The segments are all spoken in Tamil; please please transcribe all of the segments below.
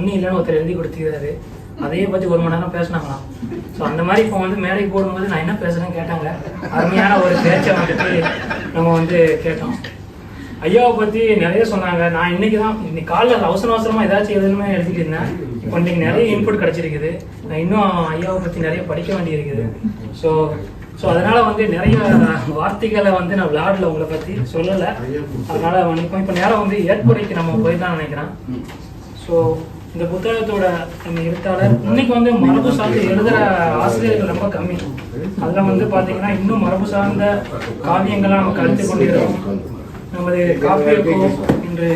ஒன்றும் இல்லைன்னு ஒருத்தர் எழுதி கொடுத்துக்கிறாரு. அதையே பற்றி 1 மணி நேரம் பேசினாங்களாம். ஸோ அந்த மாதிரி இப்போ வந்து மேடைக்கு போடும்போது நான் என்ன பேசுகிறேன்னு கேட்டாங்க. அருமையான ஒரு பேச்சை வந்துட்டு நம்ம வந்து கேட்டோம். ஐயாவை பற்றி நிறைய சொன்னாங்க. நான் இன்னைக்கு காலையில் அவசரமாக ஏதாச்சும் எழுதணுமே எழுதிட்டு இருந்தேன். இப்போ இன்னைக்கு நிறைய இன்புட் கிடச்சிருக்குது. நான் இன்னும் ஐயாவை பற்றி நிறைய படிக்க வேண்டி இருக்குது. ஸோ அதனால் வந்து நிறைய வார்த்தைகளை வந்து நான் விளையாடல உங்களை பற்றி சொல்லலை. அதனால் இப்போ நேரம் வந்து ஏற்புரைக்கு நம்ம போய் தான் நினைக்கிறேன். ஸோ இந்த புத்தகத்தோட எழுத்தாளர் இன்னைக்கு வந்து மரபு சார்ந்து எழுதுகிற ஆசிரியர்கள் ரொம்ப கம்மி. அதில் வந்து பார்த்தீங்கன்னா இன்னும் மரபு சார்ந்த காவியங்கள்லாம் நம்ம கருத்து கொண்டிருக்கோம். நமது காப்பியக்கோ இன்று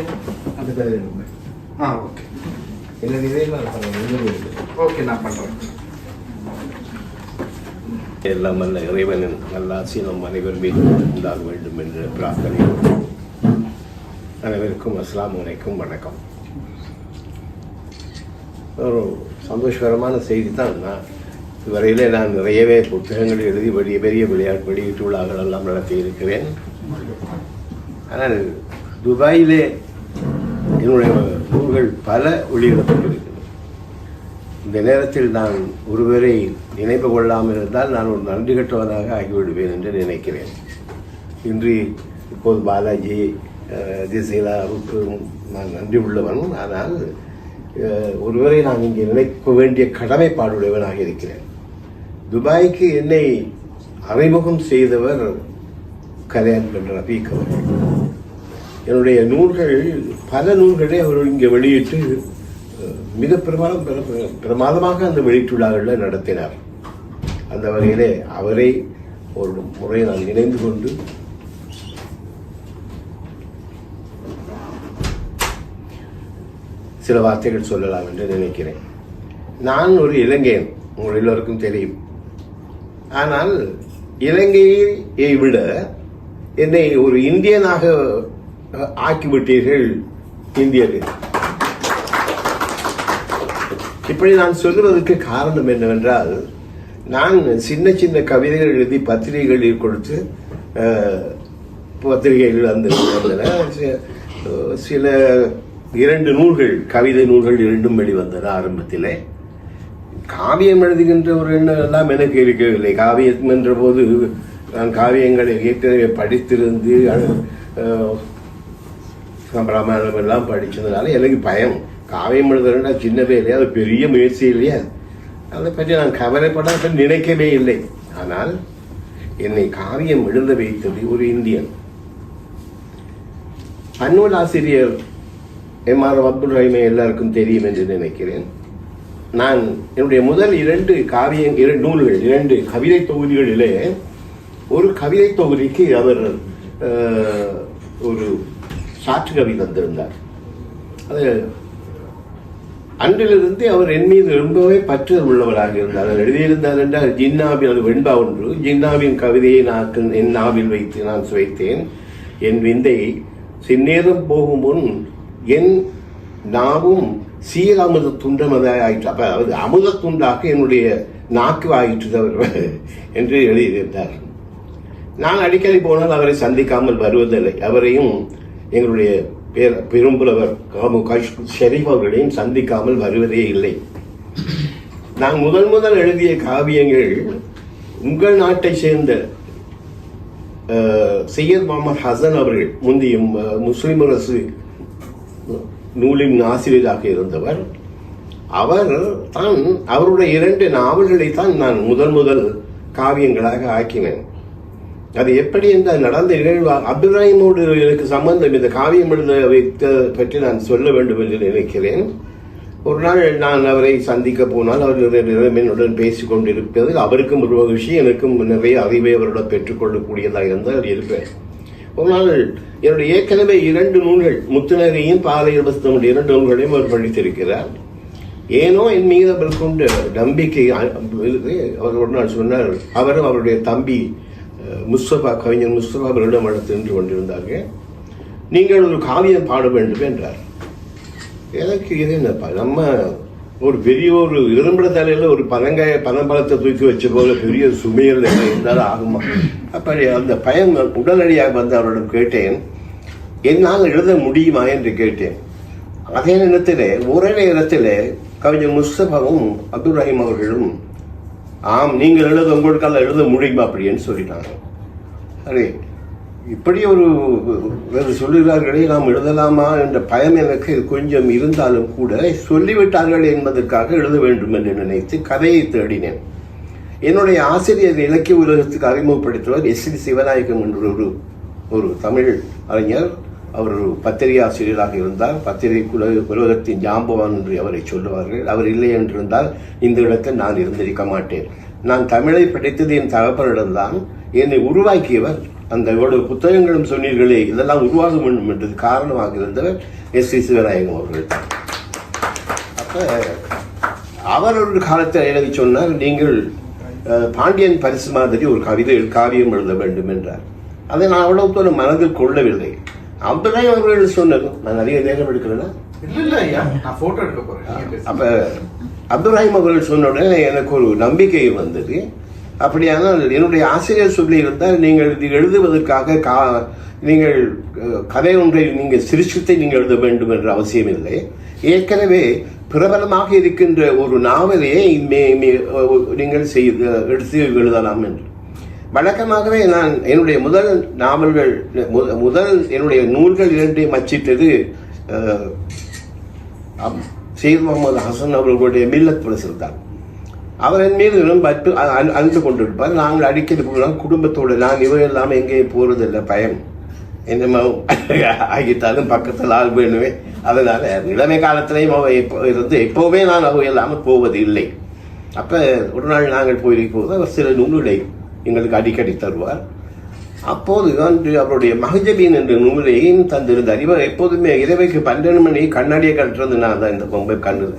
எல்லாம் நல்ல இறைவனின் நல்ல ஆசீனம் அனைவர் மீது உண்டாக வேண்டும் என்று பிரார்த்தனை. அனைவருக்கும் அஸ்ஸலாமு அலைக்கும், வணக்கம். ஒரு சந்தோஷகரமான செய்தி தான். இதுவரையிலே நான் நிறையவே புத்தகங்கள் எழுதி பெரிய வெளியீட்டு விழாக்கள் எல்லாம் நடத்தி இருக்கிறேன். ஆனால் துபாயிலே என்னுடைய நூல்கள் பல வெளியிடப்பட்டிருக்கிறது. இந்த நேரத்தில் நான் ஒருவரை நினைவு கொள்ளாமல் இருந்தால் நான் ஒரு நன்றி கட்டவனாக ஆகிவிடுவேன் என்று நினைக்கிறேன். இப்போது பாலாஜி ஜெசீலாவுக்கு நான் நன்றி உள்ளவன். ஆனால் ஒருவரை நான் இங்கே நினைக்க வேண்டிய கடமைப்பாடுடையவனாக இருக்கிறேன். துபாய்க்கு என்னை அறிமுகம் செய்தவர் கல்யாண் பெண் ரஃபீக் அவர்கள். என்னுடைய நூல்கள் பல நூல்களை அவர் இங்கே வெளியிட்டு மிக பிரமாதமாக அந்த வெளியீட்டுள்ளாகளில் நடத்தினார். அந்த வகையிலே அவரை ஒரு முறை நான் இணைந்து கொண்டு சில வார்த்தைகள் சொல்லலாம் என்று நினைக்கிறேன். நான் ஒரு இலங்கையன், உங்கள் எல்லோருக்கும் தெரியும். ஆனால் இலங்கையை விட என்னை ஒரு இந்தியனாக ஆக்கிவிட்டீர்கள் இந்தியர்கள். இப்படி நான் சொல்லுவதற்கு காரணம் என்னவென்றால், நான் சின்ன கவிதைகள் எழுதி பத்திரிகைகளில் கொடுத்து பத்திரிகைகள் வந்தன. சில 2 நூல்கள், கவிதை நூல்கள் 2 வெளிவந்தன. ஆரம்பத்தில் காவியம் எழுதுகின்ற ஒரு எண்ணம் எல்லாம் எனக்கு இருக்கவில்லை. காவியம் என்ற போது நான் காவியங்களை ஏற்கனவே படித்திருந்து ராமாயணம் எல்லாம் படித்ததுனால எனக்கு பயம். காவியம் எழுதுறா சின்னவே இல்லையா, அது பெரிய முயற்சி இல்லையா, அதை பற்றி நான் கவலைப்பட நினைக்கவே இல்லை. ஆனால் என்னை காவியம் எழுத வைத்தது ஒரு இந்தியன். பன்னூல் ஆசிரியர் M.R. அப்துல் ரஹீமை எல்லாருக்கும் தெரியும் என்று நினைக்கிறேன். நான் என்னுடைய முதல் 2 நூல்கள் 2 கவிதை தொகுதிகளிலே ஒரு கவிதை தொகுதிக்கு அவர் ஒரு சாற்று கவி தந்திருந்தார். அது அன்றிலிருந்து அவர் என் மீது ரொம்பவே பற்றுதல் உள்ளவராக இருந்தார். அவர் எழுதியிருந்தார் என்றால் ஜின்னாவின், அது வெண்பா ஒன்று, ஜின்னாவின் கவிதையை என் நாவில் வைத்து நான் சுவைத்தேன். என் விந்தை சின்னேரம் போகும் முன் என் நாவும் சீர் அமுத துண்டமதாக ஆயிற்று. அப்ப அது அமுத துண்டாக என்னுடைய நாக்கு ஆயிற்று என்று எழுதியிருந்தார். நான் அடிக்கடி போனால் அவரை சந்திக்காமல் வருவதில்லை. அவரையும் எங்களுடைய பெரும்புலவர் ஷெரீப் அவர்களையும் சந்திக்காமல் வருவதே இல்லை. நான் முதல் எழுதிய காவியங்கள் உங்கள் நாட்டை சேர்ந்த சையத் முகமது ஹசன் அவர்கள், முந்தைய முஸ்லிம் அரசு நூலின் ஆசிரியராக இருந்தவர். அவர் தான் அவருடைய 2 நாவல்களை தான் நான் முதல் காவியங்களாக ஆக்கினேன். அது எப்படி என்றால் நடந்த நிகழ்வு அப்துல் ரஹீமோடு எனக்கு சம்பந்தம். இந்த காவியம் எழுத வைத்த பற்றி நான் சொல்ல வேண்டும் என்று நினைக்கிறேன். ஒரு நாள் நான் அவரை சந்திக்க போனால் அவர் என்னுடன் பேசிக் கொண்டிருப்பதில் அவருக்கும் ஒரு மகிழ்ச்சி, எனக்கும் நிறைய அறிவை அவருடன் பெற்றுக்கொள்ளக்கூடியதாக இருந்தால் இருப்பேன். ஒரு நாள் என்னுடைய ஏற்கனவே 2 நூல்கள், முத்துநகையும் பாலையில் பஸ்தம் 2 நூல்களையும் அவர் படித்திருக்கிறார். ஏனோ என் மீது அவர் கொண்ட நம்பிக்கை அவர் ஒரு நாள் சொன்னார். அவரும் அவருடைய தம்பி முஸ்தபா, கவிஞர் முஸ்தபா அவரிடம் அடுத்து நின்று கொண்டிருந்தார்கள். நீங்கள் ஒரு காவியம் பாட வேண்டும் என்றார். எனக்கு இது என்னப்பா, நம்ம ஒரு பெரிய ஒரு இரும்புட தலையில ஒரு பனம்பழத்தை தூக்கி வச்ச போல பெரிய சுமையில் இருந்தாலும் ஆகுமா? அப்படி அந்த பயம் உடனடியாக வந்து அவரிடம் கேட்டேன், என்னால் எழுத முடியுமா என்று கேட்டேன். அதே நேரத்தில் ஒரே நேரத்தில் கவிஞர் முஸ்தபாவும் அப்துல் ரஹீம் அவர்களும் ஆம் நீங்கள் எழுத உங்களுக்கால எழுத முடியுமா அப்படின்னு சொல்லிட்டாங்க. அரே இப்படி ஒரு சொல்லுகிறார்களே நாம் எழுதலாமா என்ற பயம் எனக்கு கொஞ்சம் இருந்தாலும் கூட சொல்லிவிட்டார்கள் என்பதற்காக எழுத வேண்டும் என்று நினைத்து கதையை தேடினேன். என்னுடைய ஆசிரியர் இலக்கிய உலகத்துக்கு அறிமுகப்படுத்துவர் S.D. சிவநாயகம் என்ற ஒரு தமிழ் அறிஞர். அவர் ஒரு பத்திரிகை ஆசிரியராக இருந்தார். பத்திரிகை உலகத்தின் ஜாம்பவான் என்று அவரை சொல்லுவார்கள். அவர் இல்லை என்றிருந்தால் இந்த இடத்தில் நான் இருந்திருக்க மாட்டேன். நான் தமிழை படித்தது என் தகப்பனிடம்தான். என்னை உருவாக்கியவர் அந்த இவ்வளவு புத்தகங்களும் சொன்னீர்களே இதெல்லாம் உருவாக வேண்டும் என்றது காரணமாக இருந்தவர் S.D. சிவநாயகம் அவர்கள் தான். அப்ப அவர் ஒரு காலத்தில் எனக்கு சொன்னார், நீங்கள் பாண்டியன் பரிசு மாதிரி ஒரு காவியம் எழுத வேண்டும் என்றார். அதை நான் அவ்வளவு தூரம் மனதில் கொள்ளவில்லை. அப்துல்லாஹி அவர்கள் சொன்னது நான் அதிக நேரம் எடுக்கிறேன்னா அப்ப அப்துல் ரஹீம் அவர்கள் சொன்ன உடனே எனக்கு ஒரு நம்பிக்கை வந்தது. அப்படியானால் என்னுடைய ஆசிரியர் சொல்லி இருந்தால் நீங்கள் இது எழுதுவதற்காக நீங்கள் கதை ஒன்றை நீங்கள் சிறுசுத்தை நீங்கள் எழுத வேண்டும் என்ற அவசியம் இல்லை. ஏற்கனவே பிரபலமாக இருக்கின்ற ஒரு நாவலையே நீங்கள் எடுத்து எழுதலாம் என்று. வழக்கமாகவே நான் என்னுடைய முதல் நாவல்கள் என்னுடைய நூல்கள் இரண்டையும் அச்சிட்டது சையத் முகமது ஹசன் அவர்களுடைய மில்லத் பிரசர் தான். அவர் என் மீது ரொம்ப அன்பு கொண்டிருப்பார். நாங்கள் அடிக்கடி போகலாம் குடும்பத்தோடு. நான் இவையெல்லாம் எங்கேயும் போறதில்லை, பயம் என்ன ஆகிட்டாலும் பக்கத்தில் ஆள் வேணுமே. அதனால இளமை காலத்திலையும் அவை இருந்து எப்போவுமே நான் அவை இல்லாமல் போவது இல்லை. அப்ப ஒரு நாள் நாங்கள் போயிருக்கும் போது அவர் சில நூல்களை எங்களுக்கு அடிக்கடி தருவார். அப்போது அவருடைய மஹஜபீன் என்ற நூலையும் தந்திருந்தார். இவர் எப்போதுமே இரவைக்கு 12 மணி கண்ணாடியை கட்டுறது நான் தான் இந்த பொம்பை கண்ணுல.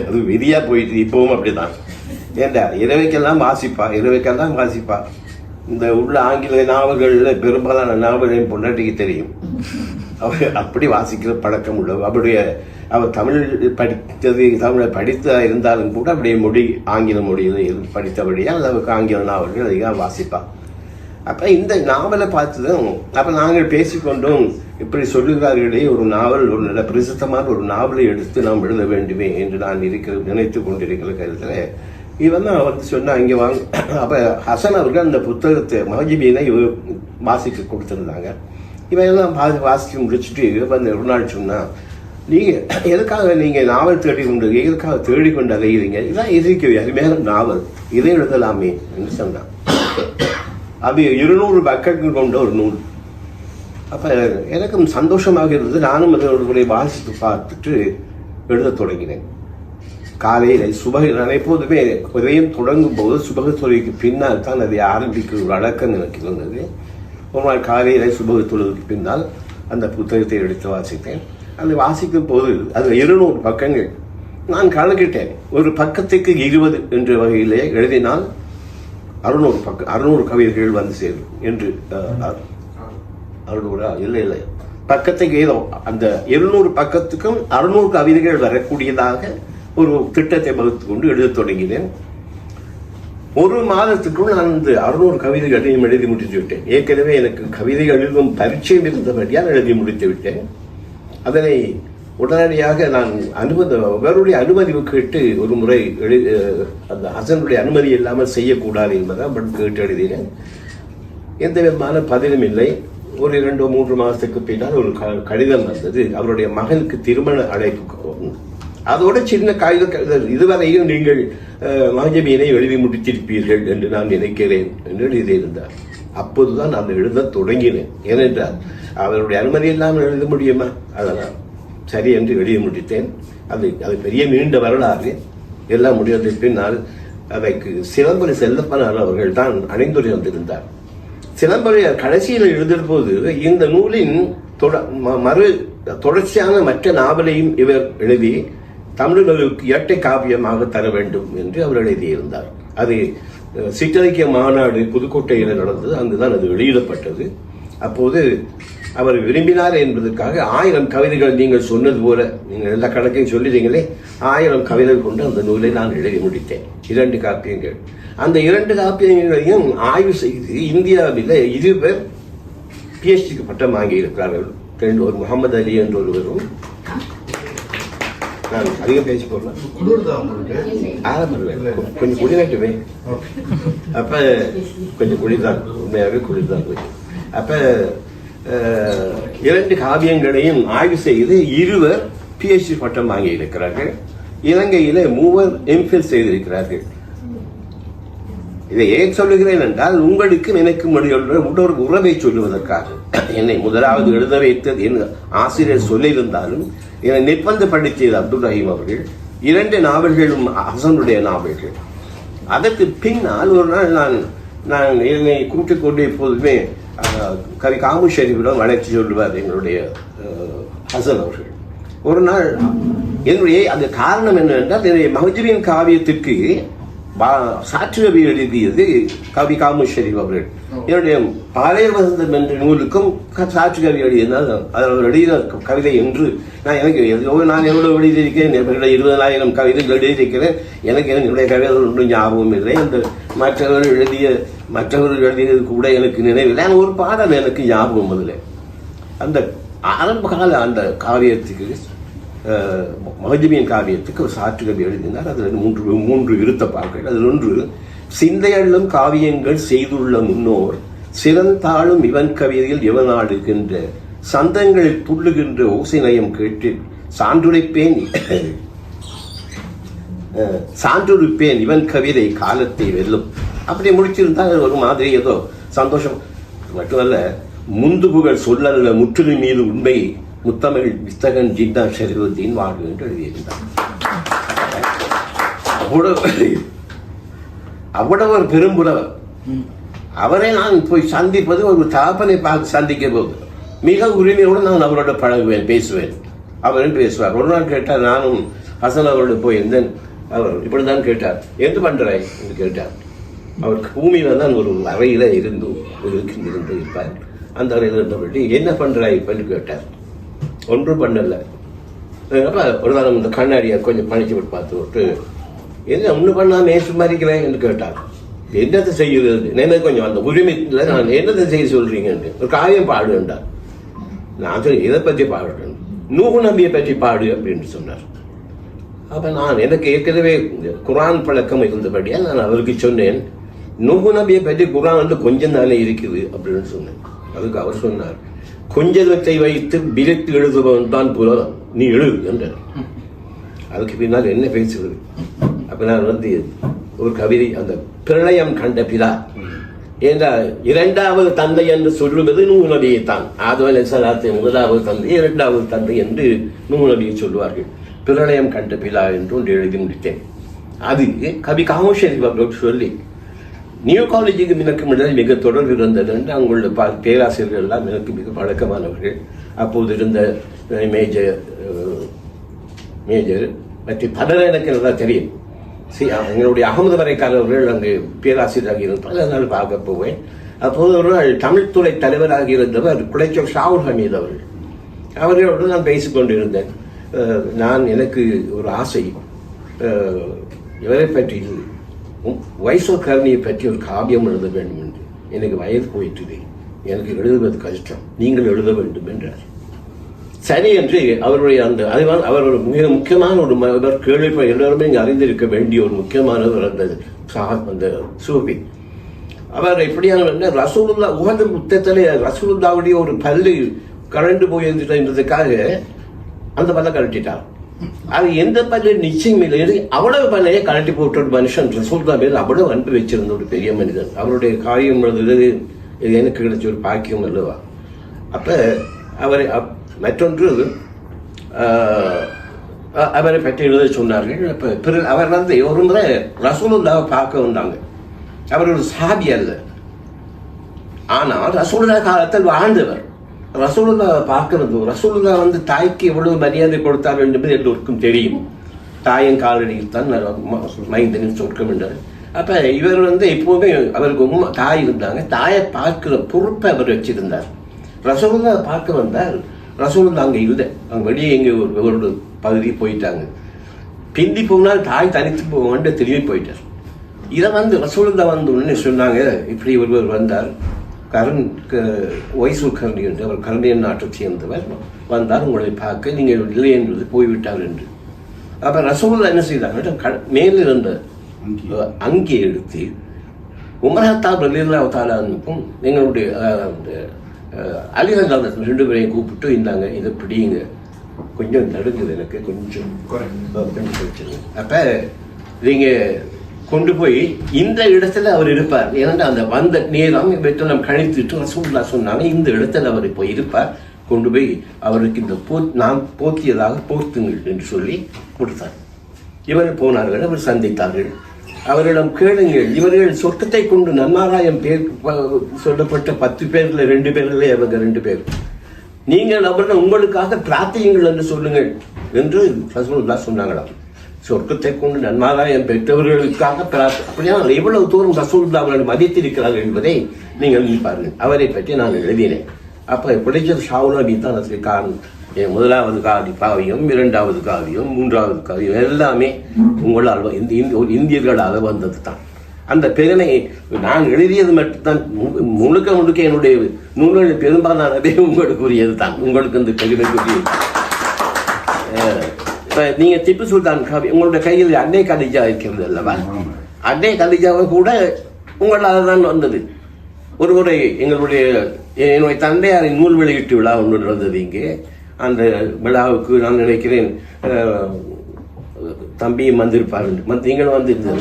அது விதியா போயிட்டு இப்பவும் அப்படிதான். ஏண்டா இரவைக்கெல்லாம் வாசிப்பா. இந்த உள்ள ஆங்கில நாவல்கள்ல பெரும்பாலான நாவல்களின் பொண்டாட்டிக்கு தெரியும். அவர் அப்படி வாசிக்கிற பழக்கம் உள்ளவர். அவர் தமிழ் தமிழை படித்தா இருந்தாலும் கூட அப்படியே ஆங்கில மொழியில் படித்தபடியால் அவருக்கு ஆங்கில நாவல்கள் அதிகம் வாசிப்பார். அப்ப இந்த நாவலை பார்த்ததும் அப்ப நாங்கள் பேசிக்கொண்டோம், இப்படி சொல்லுகிறார்களே ஒரு நாவல், ஒரு நல்ல பிரசித்தமான ஒரு நாவலை எடுத்து நாம் எழுத வேண்டுமே என்று நான் நினைத்து கொண்டிருக்கிற கருத்துல இவன் தான் வந்து சொன்னா இங்க வாங்க. அப்ப ஹசன் அவர்கள் அந்த புத்தகத்தை மஹஜபீனை வாசிக்க கொடுத்திருந்தாங்க. இவையெல்லாம் வாசிச்சு முடிச்சுட்டு வந்து ஒரு நாள் சொன்னா, நீங்க எதுக்காக நீங்க நாவல் தேடிக்கொண்டு அலைகிறீங்க, இதான் எதிர்க்க அருமையான நாவல், இதை எழுதலாமே என்று சொன்னான். அது 200 பக்கங்கள் கொண்ட ஒரு நூல். அப்ப எனக்கும் சந்தோஷமாக இருந்தது. நானும் அதனுடைய வாசித்து பார்த்துட்டு எழுத தொடங்கினேன். காலையில் நான் எப்போதுமே உதயம் தொடங்கும் போது சுபகத்தொழிலுக்கு பின்னால் தான் அதை ஆரம்பிக்கிற ஒரு வழக்கம் எனக்கு இருந்தது. ஒரு நாள் காலையில் சுபகத்தொழிலுக்கு பின்னால் அந்த புத்தகத்தை எடுத்து வாசித்தேன். அது வாசிக்கும் போது அது 200 பக்கங்கள். நான் கணக்கிட்டேன், ஒரு பக்கத்துக்கு 20 என்ற வகையிலே எழுதினால் 600 கவிதைகள் வந்து சேரும் என்று. 600 இல்லை பக்கத்துக்கு ஏதோ அந்த 200 பக்கத்துக்கும் 600 கவிதைகள் வரக்கூடியதாக ஒரு திட்டத்தை வகுத்து கொண்டு எழுத தொடங்கினேன். ஒரு மாதத்துக்குள் நான் இந்த 600 கவிதைகளையும் எழுதி முடித்து விட்டேன். ஏற்கனவே எனக்கு கவிதைகள் எழுதும் பரிச்சயம் இருந்தபடியால் எழுதி முடித்து விட்டேன். அதனை உடனடியாக நான் அவருடைய அனுமதி கேட்டு ஒரு முறை அந்த ஹசனுடைய அனுமதி இல்லாமல் செய்யக்கூடாது என்பதை கேட்டு எழுதினேன். எந்த விதமான பதிலும் இல்லை. ஒரு 2-3 மாதத்துக்கு பின்னால் ஒரு கடிதம் வந்தது. அவருடைய மகனுக்கு திருமண அழைப்பு. அதோட சின்ன காகிதம், இதுவரையும் நீங்கள் மஹஜபீனை எழுதி முடித்திருப்பீர்கள் என்று நான் நினைக்கிறேன் என்று எழுதியிருந்தார். அப்போதுதான் நான் எழுத தொடங்கினேன். ஏனென்றால் அவருடைய அனுமதி இல்லாமல் எழுத முடியுமா? அதனால் சரி என்று எழுதி முடித்தேன். அது பெரிய நீண்ட வரலாறு. எல்லாம் முடிவதற்கு பின்னால் அதற்கு சிலம்பொலி செல்லப்பனார் அவர்கள் தான் அணிந்துரை வந்திருந்தார். சிலம்பொலி கடைசியில் எழுதிய போது இந்த நூலின் தொடர்ச்சியான மற்ற நாவலையும் இவர் எழுதி தமிழர்களுக்கு இரட்டை காவியமாக தர வேண்டும் என்று அவர் எழுதியிருந்தார். அது சிற்றறிக்கை மாநாடு புதுக்கோட்டையில் நடந்தது. அங்குதான் அது வெளியிடப்பட்டது. அப்போது அவர் விரும்பினார் என்பதற்காக 1000 கவிதைகள், நீங்கள் சொன்னது போல நீங்கள் எல்லா கணக்கையும் சொல்லிட்டீங்களே, 1000 கவிதைகள் கொண்டு அந்த நூலை நான் எழுதி முடித்தேன். 2 காப்பியங்கள். அந்த 2 காப்பியங்களையும் ஆய்வு செய்து இந்தியாவில் 2 பேர் PhD பட்டம் வாங்கி இருக்கிறார்கள். ஒரு முகமது அலி என்ற ஒருவரும் நான் அதிகம் பேசி போடலாம். கொஞ்சம் குளிரட்டுமே. அப்போ கொஞ்சம் குளிர்தான், உண்மையாகவே குளிர்தான் போய். அப்போ 2 காவியங்களையும் ஆய்வு செய்து 20 PhD பட்டம் வாங்கி இருக்கிறார்கள். இலங்கையில 3 MPhil செய்திருக்கிறார்கள். இதை ஏன் சொல்லுகிறேன் என்றால் உங்களுக்கும் எனக்கும் ஒரு உறவை சொல்லுவதற்காக. என்னை முதலாவது எழுத வைத்தது என் ஆசிரியர் சொல்லியிருந்தாலும் என்னை நிர்பந்தப்படுத்தியது அப்துல் ரஹீம் அவர்கள். 2 நாவல்களும் ஹசனுடைய நாவல்கள். அதற்கு பின்னால் ஒரு நாள் நான் என்னை கூட்டிக் கொண்டு எப்போதுமே கவி காமு ஷெரீஃபிடம் வளர்ச்சி சொல்லுவார் எங்களுடைய ஹசன் அவர்கள். ஒரு நாள் என்னுடைய அந்த காரணம் என்னவென்றால் என்னுடைய மஹஜுவின் காவியத்திற்கு சாற்றுகவி எழுதியது கவி காமு ஷெரீஃப் அவர்கள். என்னுடைய பாளையர் வசந்தம் என்ற நூலுக்கும் சாற்றுகவி எழுதியதால் அவர் எழுதிய கவிதை என்று நான் எவ்வளவு எழுதியிருக்கிறேன், 20,000 கவிதைகள் எழுதியிருக்கிறேன். எனக்கு என்னுடைய கவிதைகள் ஒன்றும் ஞாபகம் இல்லை. அந்த மற்றவர்கள் எழுதியது கூட எனக்கு நினைவில்லை. ஆனால் ஒரு பாடல் எனக்கு ஞாபகம் அதில். அந்த ஆரம்ப கால அந்த காவியத்துக்கு மஹஜுவின் காவியத்துக்கு ஒரு சாற்றுகவி எழுதினார். அதில் 3 விருத்தப்பாக்கள். அதில் ஒன்று, சிந்தையள்ளும் காவியங்கள் செய்துள்ள முன்னோர் சிறந்தாளும் இவன் கவிதையில் இவனாடுகின்ற சந்தங்களில் துள்ளுகின்ற ஓசைநயம் கேட்டு சான்றுரைப்பேன் இவன் கவிதை காலத்தை வெல்லும். அப்படி முடிச்சிருந்தா ஒரு மாதிரி ஏதோ சந்தோஷம். மட்டுமல்ல, முந்து புகழ் சொல்லல்ல முற்றுகை மீது உண்மை முத்தமிழ் வித்தகன் ஜின்னா ஷெரீஃபுத்தீன் வாழ்வு என்று எழுதியிருந்தார். அவ்வளவு ஒரு பெரும்புலவர். அவரை நான் போய் சந்திப்பது ஒரு தகப்பனை பார்த்து சந்திக்க போது மிக உரிமையோடு நான் அவரோட பழகுவேன், பேசுவேன். அவரும் பேசுவார். ஒரு நாள் கேட்டார், நானும் ஹசன் அவரோட போயிருந்தேன். அவர் இப்படிதான் கேட்டார், என்ன பண்றாய் என்று கேட்டார். அவர் பூமியில தான் ஒரு அறையில இருப்பார். அந்த அறையில் இருந்தபடி என்ன பண்றாய் என்று கேட்டார். ஒன்றும் பண்ணல. அப்ப ஒரு நாள் இந்த கண்ணாடியை கொஞ்சம் பணிச்சு விட்டு பார்த்து விட்டு, என்ன ஒன்றும் பண்ணாம சும்மா இருக்கிறேன் என்று கேட்டார். என்னத்தை செய்யுது எனக்கு கொஞ்சம் அந்த உரிமையில் நான் என்னத்தை செய்ய சொல்றீங்க என்று. ஒரு காவியம் பாடுன்றார். நான் சொல்லி இதை பற்றி பாடுறேன், நூஹ் நபியை பற்றி பாடு அப்படின்னு சொன்னார். அப்ப நான் எனக்கு ஏற்கனவே குரான் பழக்கம் இருந்தபடியா நான் அவருக்கு சொன்னேன், நூஹ் நபியை பற்றி குரான் கொஞ்சம் தானே இருக்குது அப்படின்னு சொன்னேன். அதுக்கு அவர் சொன்னார், கொஞ்சத்தை வைத்து பிரித்து எழுதுபவன் தான் புலவன், நீ எழுது என்றார். அதுக்கு பின்னால் என்ன பேசுவது? அப்ப நான் ஒரு கவிதை, அந்த பிரளயம் கண்ட பிதா என்றால் 2வது தந்தை என்று சொல்லுவது நூஹ் நபியை தான். ஆதம் அலைஹிஸ்ஸலாத்தை 1வது தந்தை, 2வது தந்தை என்று நூஹ் நபியை சொல்லுவார்கள். பிரளயம் கண்ட பிதா என்று ஒன்று எழுதி முடித்தேன். அது கவி காமு ஷெரீஃப் அவர்கள் சொல்லி நியூ காலேஜுக்கு எனக்கு முன்னாடி மிக தொடர்பு இருந்தது என்று அங்குள்ள பேராசிரியர்கள் எல்லாம் எனக்கு மிக பழக்கமானவர்கள். அப்போது இருந்த மேஜர் பற்றி பலரை எனக்கு நல்லா தெரியும். எங்களுடைய அகமது வரைக்காரர்கள் அங்கு பேராசிரியராக இருந்தால் பல நாள் பார்க்க போவேன். அப்போது ஒரு நாள் தமிழ்துறை தலைவராக இருந்தவர் குலைச்சல் ஷாவுல் ஹமீத் அவர்களோடு நான் பேசிக்கொண்டிருந்தேன். எனக்கு ஒரு ஆசை, இவரை பற்றி வைசல் கர்ணியை பற்றி ஒரு காவியம் எழுத வேண்டும் என்று. எனக்கு வயது போயிட்டுது, எனக்கு எழுதுவது கஷ்டம், நீங்கள் எழுத வேண்டும் என்றார். சரி என்று அவருடைய அவர் ஒரு மிக முக்கியமான ஒரு கேள்வி எல்லாருமே இங்கே அறிந்திருக்க வேண்டிய ஒரு முக்கியமானவர் அந்த சூஃபி. அவர் எப்படியான ரசூலுல்லா உகந்த புத்தகத்திலே ரசூலுல்லாவுடைய ஒரு பல்லு கலண்டு போயிருந்ததுக்காக அந்த பல்ல கழட்டிட்டார். அது எந்த பல்லு நிச்சயம் இல்லை, அவ்வளவு பல்லையே கழட்டி போட்ட ஒரு மனுஷன் ரசூலுல்லா மேல் அவ்வளவு அன்பு வச்சிருந்த ஒரு பெரிய மனிதன். அவருடைய காரியம் எழுதுறது எனக்கு கிடைச்ச ஒரு பாக்கியம் அல்லவா. அப்ப அவரை மற்றொன்று அவரை பற்றி எழுத சொன்னார்கள். அவர் ஒரு முறை ரசூலுல்லாவை பார்க்க வந்தாங்க. அவர் ஒரு சஹாபி அல்ல, ஆனால் ரசூலுல்லா காலத்தில் வாழ்ந்தவர். ரசூலுல்லாவை பார்க்கிறது, ரசூலுல்லா தாய்க்கு எவ்வளவு மரியாதை கொடுத்தார் என்பது எல்லோருக்கும் தெரியும். தாயின் காலடியில் தான் மைந்தனின் சொர்க்கம் என்றார். அப்ப இவர் எப்பவுமே அவருக்கு தாய் இருந்தாங்க, தாயை பார்க்கிற பொறுப்பை அவர் வச்சிருந்தார். ரசூலுல்லா பார்க்க வந்தார். ரசூலுல்லா அங்கே இல்லை, அங்கே வெளியே எங்கே ஒரு பகுதி போயிட்டாங்க. பிந்தி போனால் தாய் தனித்து போவான்னு திரும்பி போயிட்டார். இதை ரசூலுல்லா உடனே சொன்னாங்க, இப்படி ஒருவர் வந்தார், வைசூல் கர்ணி என்று, அவர் கர்ணியன் நாட்டை சேர்ந்தவர் வந்தார், உங்களை பார்க்க, நீங்கள் இல்லை என்பது போய்விட்டார் என்று. அப்போ ரசூல் என்ன செய்தாங்க, மேலிருந்த அங்கி எடுத்து உமரத்தாப் ரலியல்லாஹு தஆலா அன்ஹுக்கும் எங்களுடைய அலி ரலியல்லாஹு 2 பேரையும் கூப்பிட்டு இருந்தாங்க, இதை பிடிங்க, கொஞ்சம் நடுங்குது எனக்கு, கொஞ்சம் பிரச்சனை. அப்போ நீங்கள் கொண்டு போய் இந்த இடத்துல அவர் இருப்பார். ஏன்னா அந்த வந்த நேரம் வெத்தனம் கழித்துட்டு ரசூலுல்லாஹ் சொன்னாங்க, இந்த இடத்துல அவர் இப்போ இருப்பார், கொண்டு போய் அவருக்கு இந்த நான் போத்தியதாக போர்த்துங்கள் என்று சொல்லி கொடுத்தார். இவர்கள் போனார்கள், அவர் சந்தித்தார்கள். அவரிடம் கேளுங்கள், இவர்கள் சொர்க்கத்தை கொண்டு நன்மாராயம் பேர் சொல்லப்பட்ட 10 பேர்ல 2 பேர்ல அவங்க 2 பேர், நீங்கள் அவர்கள் உங்களுக்காக பிரார்த்தியுங்கள் என்று சொல்லுங்கள் என்று ரசூலுல்லாஹ் சொன்னாங்களாம். சொர்க்கத்தை கொண்டு நன்மாராயம் பெற்றவர்களுக்காக அப்படியா எவ்வளவு தூரம் ரசூலுல்லாஹ் அவர்கள் மதித்திருக்கிறார்கள் என்பதை நீங்கள் பாருங்கள். அவரை பற்றி நான் எழுதினேன். அப்ப பிடிச்சது ஷாவுலபி தான் அதுக்கு காரணம். முதலாவது காவியம், 2வது காவியம், 3வது காவியம் எல்லாமே உங்களால் இந்தியர்களால் வந்தது தான். அந்த பெருமை நான் எழுதியது மட்டும்தான், முழுக்க என்னுடைய நூல்களில் பெரும்பாலானதே உங்களுக்கு உரியது தான். உங்களுக்கு அந்த பெருமைக்குரிய நீங்க திப்பு சுல்தான் காவியம் உங்களுடைய கையில் அன்னை கலிஜா இருக்கிறது அல்லவா, அன்னை கலிஜாவை கூட உங்களால் தான் வந்தது. ஒரு முறை என்னுடைய தந்தையாரின் நூல் வெளியீட்டு விழா ஒன்று நடந்தது இங்கே. அந்த விழாவுக்கு நான் நினைக்கிறேன் தம்பியும் வந்திருப்பார், நீங்களும் வந்திருந்தார்.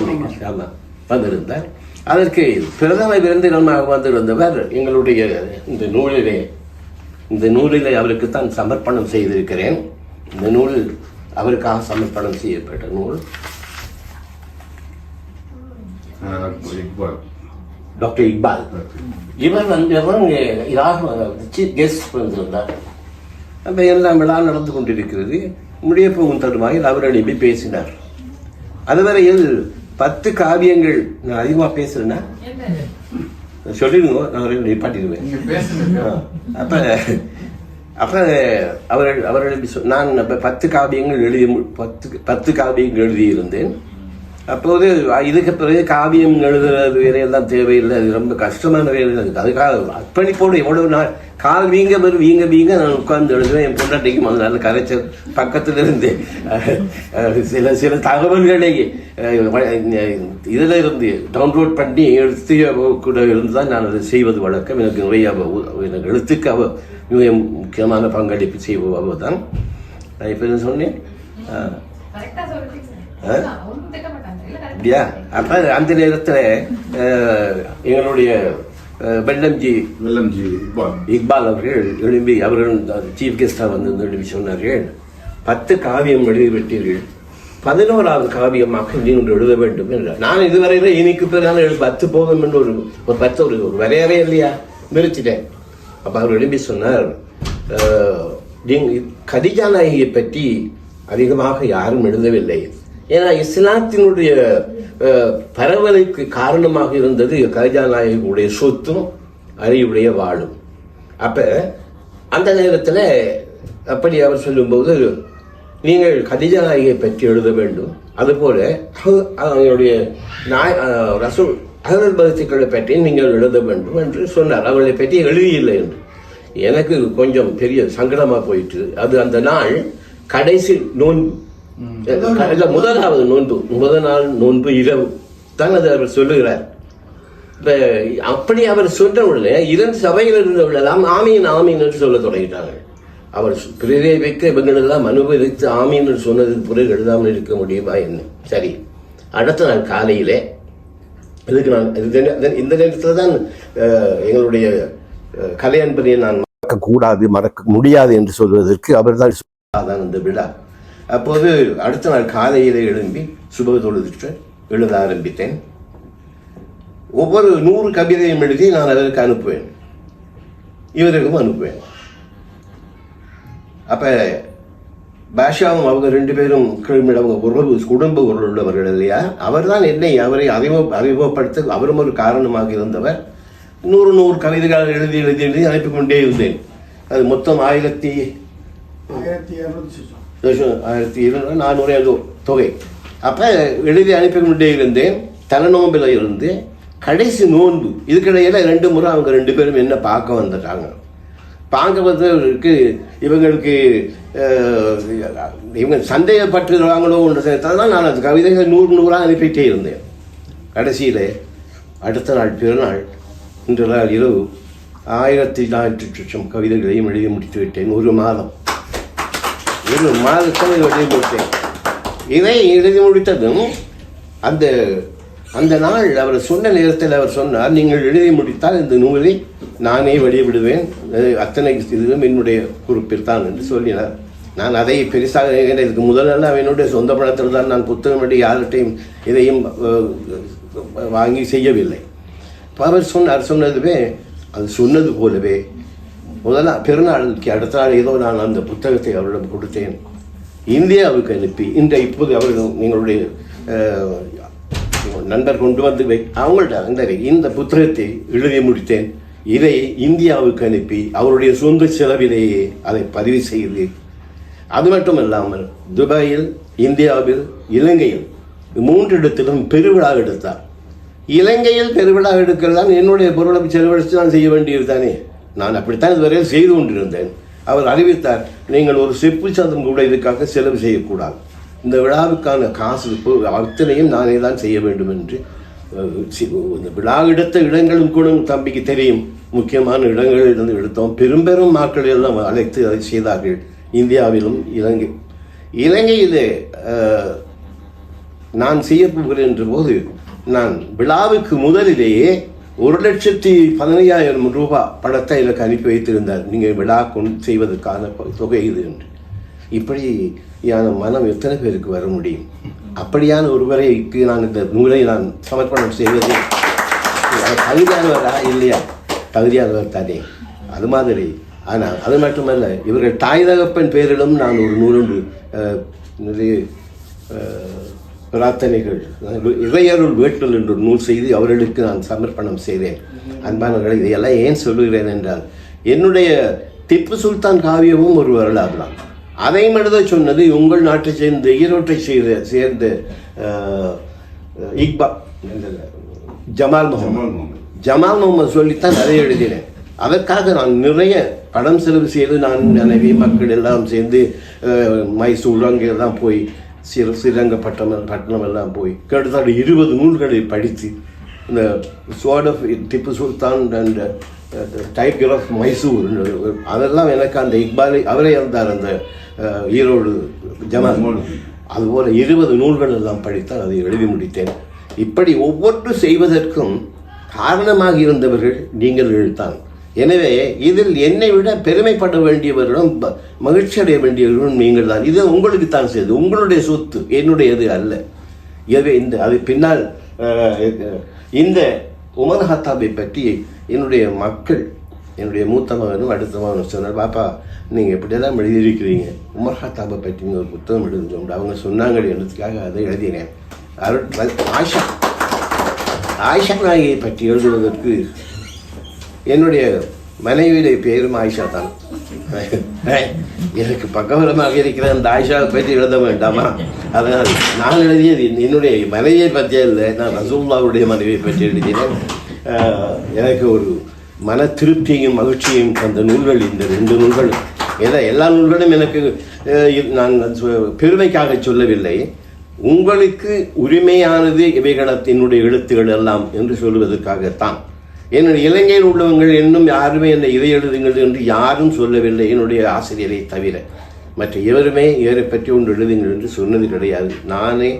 ஆமாம், வந்திருந்தார். அதற்கு பிரதம விருந்தினமாக வந்திருந்தவர் எங்களுடைய இந்த நூலிலே அவருக்கு தான் சமர்ப்பணம் செய்திருக்கிறேன். இந்த நூல் அவருக்காக சமர்ப்பணம் செய்யப்பட்ட நூல். டாக்டர் இக்பால் இவர் சீஃப் கெஸ்ட் வந்திருந்தார். அப்போ எல்லாம் விழா நடந்து கொண்டிருக்கிறது. முடிய போகும் தருவாயில் அவர் எழுப்பி பேசினார். அதுவரையில் 10 காவியங்கள், நான் அதிகமாக பேசுறேன்னா சொல்லிடுங்க, நான் நிப்பாட்டிடுவேன். அப்போ அவர்கள் நான் 10 காவியங்கள் 10 காவியங்கள் எழுதியிருந்தேன். அப்போது இதுக்கு பிறகு காவியம் எழுதுறது வேலையெல்லாம் தேவையில்லை, அது ரொம்ப கஷ்டமான வேலை. அதுக்காக அர்ப்பணிப்போடு எவ்வளவு நாள் கால் வீங்க நான் உட்கார்ந்து எழுதுவேன். என் பொண்டாட்டிக்கும் அதனால கரைச்சல் பக்கத்தில் இருந்து சில தகவல்களை இதில் இருந்து டவுன்லோட் பண்ணி எழுத்து கூட இருந்து தான் நான் அதை செய்வது வழக்கம். எனக்கு நிறைய எனக்கு எழுத்துக்கு மிக முக்கியமான பங்களிப்பு செய்வது தான். நான் இப்போ என்ன சொன்னேன் அப்படியா? அப்ப அந்த நேரத்தில் எங்களுடைய வெள்ளம்ஜி இக்பால் அவர்கள் எழுப்பி, அவர்கள் சீஃப் கெஸ்டாக வந்து எழுப்பி சொன்னார்கள், 10 காவியம் எழுதிவிட்டீர்கள், 11வது காவியமாக நீங்கள் எழுத வேண்டும் என்றார். நான் இதுவரையில இனிக்கு பிறகு 10 போதும் என்று ஒரு 10 ஒரு வரையறை இல்லையா விரிச்சிட்டேன். அப்ப அவர் எழுப்பி சொன்னார், கதிஜா நாயகியை பற்றி அதிகமாக யாரும் எழுதவில்லை. ஏன்னா இஸ்லாத்தினுடைய பரவலுக்கு காரணமாக இருந்தது கதிஜா நாயகியுடைய சொத்தும் அறிவுடைய வாழும். அப்ப அந்த நேரத்தில் அப்படி அவர் சொல்லும்போது, நீங்கள் கதிஜா நாயகியை பற்றி எழுத வேண்டும், அதுபோல அவங்களுடைய ரசூல் அகல் பகத்துக்களை பற்றி நீங்கள் எழுத வேண்டும் என்று சொன்னார். அவர்களை பற்றி எழுதியில்லை என்று எனக்கு கொஞ்சம் பெரிய சங்கடமாக போயிட்டு, அது அந்த நாள் கடைசி நோன்பு, முதலாவது நோன்பு, முதல் நாள் நோன்பு இரவு தான் அது அவர் சொல்லுகிறார். அப்படி அவர் சொன்ன உடனே 2 சபையில் இருந்தவர்களெல்லாம் ஆமீன் ஆமீன் என்று சொல்ல தொடங்கிட்டாங்க. அவர் பிரேரிக்க இவங்களெல்லாம் அனுபவித்து ஆமீன் என்று சொன்னது பிறகு எழுதாமல் இருக்க முடியுமா என்ன? சரி, அடுத்த நாள் காலையிலே இதுக்கு நான் இந்த நேரத்தில் தான் எங்களுடைய கலையன்பனை நான் மறக்கக்கூடாது, மறக்க முடியாது என்று சொல்வதற்கு அவர் தான் அந்த விழா. அப்போது அடுத்த நாள் காலையிலே எழும்பி சுப தொழுதுட்டு எழுத ஆரம்பித்தேன். ஒவ்வொரு 100 கவிதையும் எழுதி நான் அதற்கு அனுப்புவேன், இவருக்கும் அனுப்புவேன். அப்ப பாஷாவும் அவங்க 2 பேரும் அவங்க குடும்ப உறவு உள்ளவர்கள் இல்லையா, அவர் தான் அவரை அறிமுகப்படுத்த அவரும் ஒரு காரணமாக இருந்தவர். 100 கவிதைகள் எழுதி அனுப்பி கொண்டே இருந்தேன். அது மொத்தம் 1200 தொகை. அப்ப எழுதி அனுப்பி கொண்டே இருந்தேன். தலைநோம்பில் இருந்து கடைசி நோன்பு இதுக்கிடையில 2 முறை அவங்க 2 பேரும் என்ன பார்க்க வந்துட்டாங்க. பார்க்கறதுக்கு இவங்களுக்கு இவங்க சந்தேகப்பட்டுறாங்களோ ஒன்று சேர்த்தால் நான் அந்த கவிதைகள் 100 அனுப்பிட்டே இருந்தேன். கடைசியில் அடுத்த நாள் பிறநாள் இன்று நாள் இரவு 1400 கவிதைகளையும் எழுதி முடித்து விட்டேன். ஒரு மாதத்தில் எழுதி முடித்தேன். இதை எழுதி முடித்ததும் அந்த நாள் அவர் சொன்ன நேரத்தில் அவர் சொன்னார், நீங்கள் எழுதி முடித்தால் இந்த நூலை நானே வெளியிடுவேன், அத்தனை இதுவும் என்னுடைய குறிப்பில் தான் என்று சொல்லினார். நான் அதை பெருசாக இதுக்கு முதலெல்லாம் என்னுடைய சொந்த பணத்தில் தான் நான் புத்தகம் எழுதி யார்கிட்டையும் இதையும் வாங்கி செய்யவில்லை. அவர் சொன்னதுவே அது சொன்னது போலவே முதல்ல பிறநாளுக்கு அடுத்த நாள் ஏதோ நான் அந்த புத்தகத்தை அவரிடம் கொடுத்தேன். இந்தியாவுக்கு அனுப்பி இப்போது அவர்கள் எங்களுடைய நண்பர் கொண்டு வந்து அவங்கள்ட்ட இந்த புத்தகத்தை எழுதி முடித்தேன், இதை இந்தியாவுக்கு அனுப்பி அவருடைய சொந்த செலவிலேயே அதை பதிவு செய்து, அது மட்டுமல்லாமல் துபாயில், இந்தியாவில், இலங்கையில் 3 இடத்திலும் பெருவிழா எடுத்தார். இலங்கையில் பெருவிழா எடுக்கலாம் என்னுடைய பொருளை செலவழித்து தான் செய்ய வேண்டியது தானே. நான் அப்படித்தான் இதுவரையில் செய்து கொண்டிருந்தேன். அவர் அறிவித்தார், நீங்கள் ஒரு செப்பு சந்தம் கூட இதுக்காக செலவு செய்யக்கூடாது, இந்த விழாவுக்கான காசு அத்தனையும் நானே தான் செய்ய வேண்டும் என்று. இந்த விழா எடுத்த இடங்களும் கூட தம்பிக்கு தெரியும், முக்கியமான இடங்களில் இருந்து எடுத்தோம். பெரும் மக்கள் எல்லாம் அழைத்து அதை செய்தார்கள். இந்தியாவிலும் இலங்கையிலே நான் செய்ய போகிறேன் என்ற போது நான் விழாவுக்கு முதலிலேயே 1,15,000 ரூபாய் பணத்தை எனக்கு அனுப்பி வைத்திருந்தார், நீங்கள் விழா செய்வதற்கான தொகை இது என்று. இப்படியான மனம் எத்தனை பேருக்கு வர முடியும்? அப்படியான ஒருவரைக்கு நான் இந்த நூலை நான் சமர்ப்பணம் செய்வது தகுதியானவரா இல்லையா? தகுதியானவர் தானே. அது மாதிரி. ஆனால் அது மட்டுமல்ல, இவர்கள் தாய் தகப்பன் பேரிலும் நான் ஒரு நூலொன்று நிறைய பிரார்த்தனைகள் இறையருள் வேட்டல் என்று ஒரு நூல் செய்து அவர்களுக்கு நான் சமர்ப்பணம் செய்தேன். அன்பானவர்களை, இதையெல்லாம் ஏன் சொல்லுகிறேன் என்றால், என்னுடைய திப்பு சுல்தான் காவியமும் ஒரு வரலாறு தான். அதை எழுத சொன்னது உங்கள் நாட்டை சேர்ந்த ஈரோட்டை சேர்ந்த ஜமால் முகமது சொல்லித்தான் அதை எழுதினேன். அதற்காக நான் நிறைய பணம் செலவு செய்து நான் மனைவி மக்கள் எல்லாம் சேர்ந்து மைசூர் அங்கெல்லாம் போய் ஸ்ரீரங்கப்பட்டினம் எல்லாம் போய் கிட்டத்தட்ட 20 நூல்களை படித்து இந்த sword of Tipu Sultan and tiger of Mysore அதெல்லாம் எனக்கு அந்த இக்பாலை அவரே இருந்தார் அந்த ஈரோடு ஜமால். அதுபோல் 20 நூல்கள் எல்லாம் படித்தால் அதை எழுதி முடித்தேன். இப்படி ஒவ்வொன்று செய்வதற்கும் காரணமாக இருந்தவர்கள் நீங்கள் எழுத்தான். எனவே இதில் என்னை விட பெருமைப்பட வேண்டியவர்களும் மகிழ்ச்சி அடைய வேண்டியவர்களும் நீங்கள் தான். இது உங்களுக்கு தான் செய்து, உங்களுடைய சொத்து, என்னுடையது அல்ல. எனவே அது பின்னால் இந்த உமர் ஹத்தாபை பற்றி என்னுடைய மக்கள், என்னுடைய மூத்த மகனும் அடுத்த மகனும் சொன்னார், பாப்பா நீங்கள் எப்படியெல்லாம் எழுதியிருக்கிறீங்க, உமர் ஹத்தாபை பற்றி ஒரு புத்தகம் எழுதுகிறோம் அவங்க சொன்னாங்க என்றதுக்காக அதை எழுதினேன். ஆயிஷா நாயகியை பற்றி எழுதுவதற்கு என்னுடைய மனைவியுடைய பேரும் ஆயிஷா தான். எனக்கு பக்கபலமாக இருக்கிற அந்த ஆயிஷாவை பற்றி எழுத வேண்டாமா? அதனால் நான் எழுதியது என்னுடைய மனைவியை பற்றியே இல்லை, நான் ரசூலுல்லாஹ்வுடைய மனைவியை பற்றி எழுதினேன். எனக்கு ஒரு மன திருப்தியும் மகிழ்ச்சியும் தந்த நூல்கள் இந்த 2 நூல்கள். எல்லா நூல்களும் எனக்கு நான் பெருமைக்காக சொல்லவில்லை, உங்களுக்கு உரிமையானது இவைகளத்தினுடைய எழுத்துக்கள் எல்லாம் என்று சொல்வதற்காகத்தான். என்னுடைய இலங்கையில் உள்ளவங்கள் இன்னும் யாருமே என்னை இதை எழுதுங்கள் என்று யாரும் சொல்லவில்லை, என்னுடைய ஆசிரியரை தவிர. மற்ற எவருமே இவரை பற்றி ஒன்று எழுதுங்கள் என்று சொன்னது கிடையாது. நானே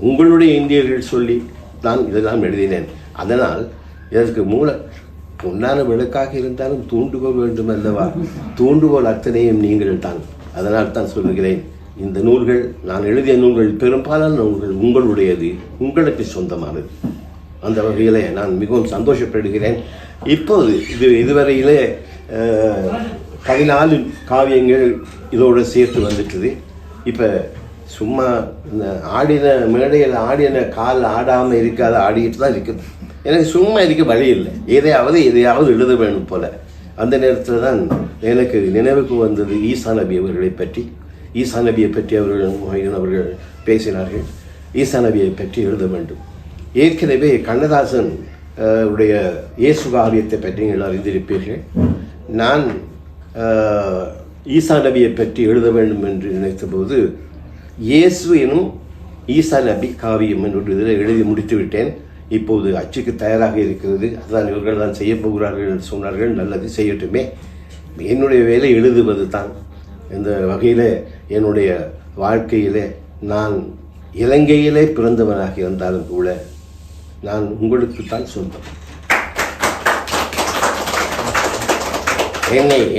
உங்களுடைய இந்தியர்கள் சொல்லி தான் இதெல்லாம் எழுதினேன். அதனால் இதற்கு பொன்னான விளக்காக இருந்தாலும் தூண்டுகோல் வேண்டும் அல்லவா? தூண்டுகோல் அத்தனையும் நீங்கள் தான். அதனால் தான் சொல்லுகிறேன், இந்த நூல்கள், நான் எழுதிய நூல்கள் பெரும்பாலான நூல்கள் உங்களுடையது, உங்களுக்கு சொந்தமானது. அந்த வகையில் நான் மிகவும் சந்தோஷப்படுகிறேன். இப்போது இதுவரையிலே 14 காவியங்கள் இதோடு சேர்த்து வந்துட்டுது. இப்போ சும்மா இந்த மேடையில் ஆடின கால் ஆடாமல் இருக்காது, ஆடிக்கிட்டு தான் இருக்குது. எனக்கு சும்மா இருக்க வழி இல்லை, எதையாவது எழுத வேணும் போல். அந்த நேரத்தில் தான் எனக்கு நினைவுக்கு வந்தது ஈசா நபி அவர்களை பற்றி. ஈசா நபியை பற்றி அவர்கள் பேசினார்கள். ஈசா நபியை பற்றி எழுத வேண்டும். ஏற்கனவே கண்ணதாசன் உடைய இயேசு காவியத்தை பற்றி நீங்கள் அறிந்திருப்பீர்கள். நான் ஈசா நபியை பற்றி எழுத வேண்டும் என்று நினைத்தபோது இயேசு எனும் ஈசா நபி காவியம் என்று இதில் எழுதி முடித்து விட்டேன். இப்போது அச்சுக்கு தயாராக இருக்கிறது. அதுதான் இவர்கள் தான் செய்ய போகிறார்கள் என்று சொன்னார்கள். நல்லது, செய்யட்டுமே. என்னுடைய வேலை எழுதுவது தான். இந்த வகையில் என்னுடைய வாழ்க்கையிலே நான் இலங்கையிலே பிறந்தவனாக இருந்தாலும் கூட நான் உங்களுக்கு தான் சொந்தம்.